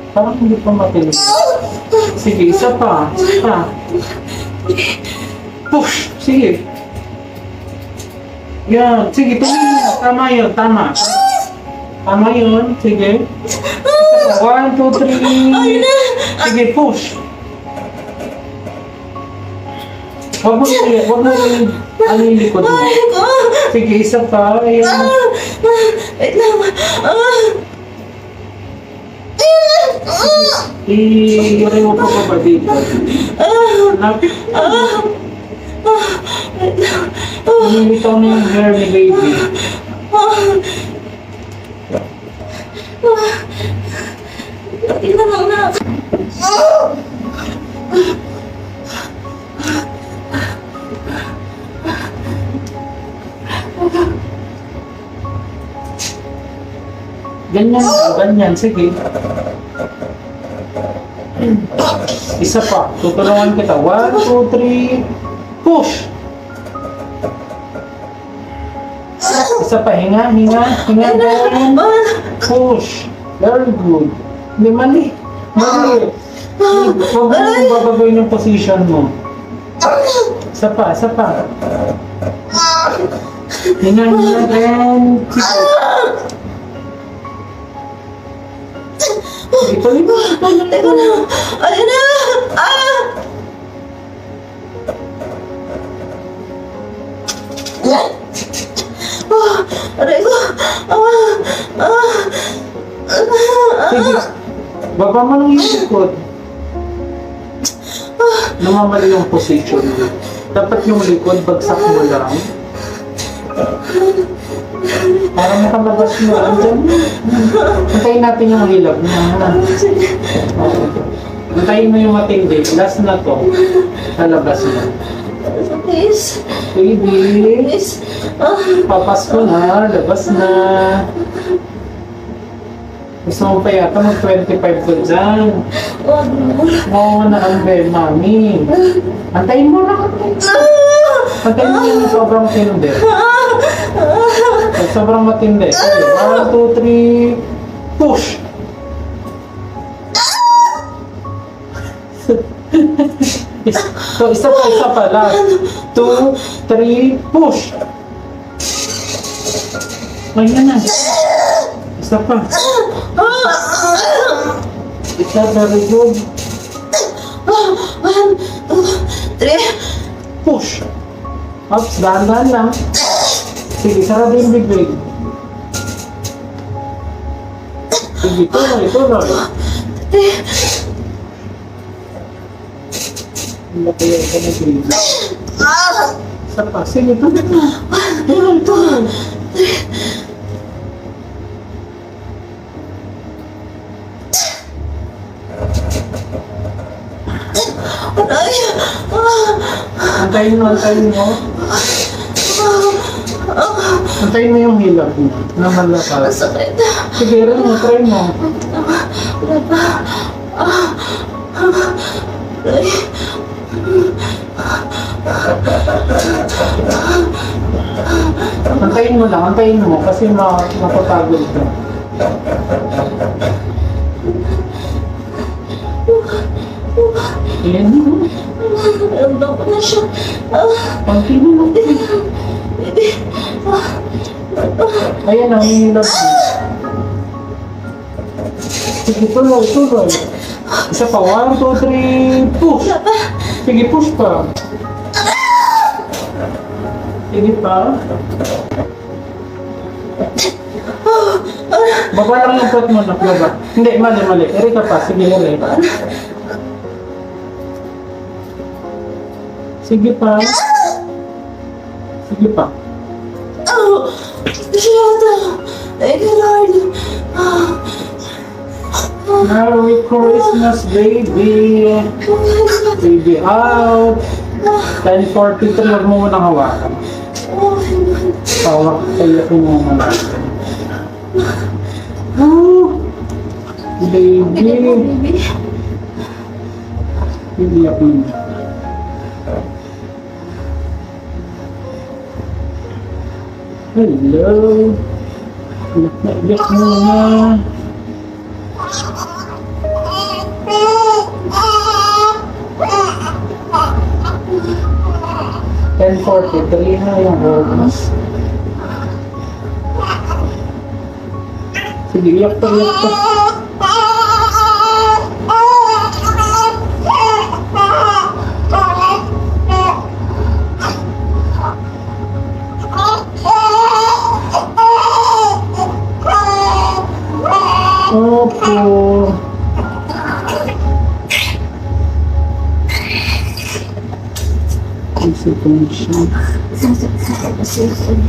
Parang hindi pa matinig. Sige, isa pa. Isa pa. Push! Sige. Yan. Sige, tumingin. Tama yun. Tama. Tama yun. Sige. Isa pa. 1, 2, 3. Sige, push. Huwag mo yung ano yung likod mo. Sige, isa pa. Ayan. Wait lang. I-ray mo pa ba dito? Lapit. Wait lang. Lumilitaw na yung hair ni baby. Tingnan lang na. Ganyan, ganyan. Sige. Isa pa. Tutulungan kita. 1, 2, 3. Push! Isa pa. Hinga, hinga. Hinga doon. Push. Very good. Hindi, mali. Mali. Huwag mo babagawin yung position mo. Isa pa, isa pa. Hinga, hinga din. Ituloy mo. Teka na. Ayun na. Aray ko. Sige. Baba mo lang yung likod. Namamali yung position mo. Dapat yung likod, bagsak mo lang. Para makalabas mo. Antayin natin yung hilab niya. Antayin mo yung matindi. Last na to. Lalabas mo. Please. Baby. Please. Papasko na. Labas na. Gusto mo pa yata mag-25 ko dyan. Wag mo. Oo na ang bed, mami. Antayin mo lang. Antayin mo yung sobrang tindi. Sobrang matindi. 1, 2, 3. Push! So, isa pa. Last. 2, 3. Push! Ayan na. Isa pa. Isa, very good. 1, 2, 3. Push! Ups, dahan-dahan lang. Sige, sarado yung bibig. Sige, tuloy. Lakayan ka na bibig. Isa pa. Sige, tuloy. Antayin mo. Antayin mo yung hilap mo na malakas. Masakit. Sige, try mo. Antayin mo kasi mapapagod ka. Ayan mo. Ramdam ko na siya. Continue mo. Ayan ang hilap mo. Sige, tuloy. Isa pa, 1, 2, 3, push! Sige, push pa. Sige pa. Baba lang yung pot mo, baba. Hindi, mali. Eri ka pa, sige, eri. Sige pa. Thank you, Lord. Merry Christmas, baby. Baby out. 10:43, huwag mo munang hawakan. Hawak kayo ko muna. Baby. Baby ako. Hello. Iyak na iyak muna. 10:40, tuloy na yung oras. Sige, iyak pa, iyak pa. Opo. Isip ko siya. Sasaksak ako sa cellphone.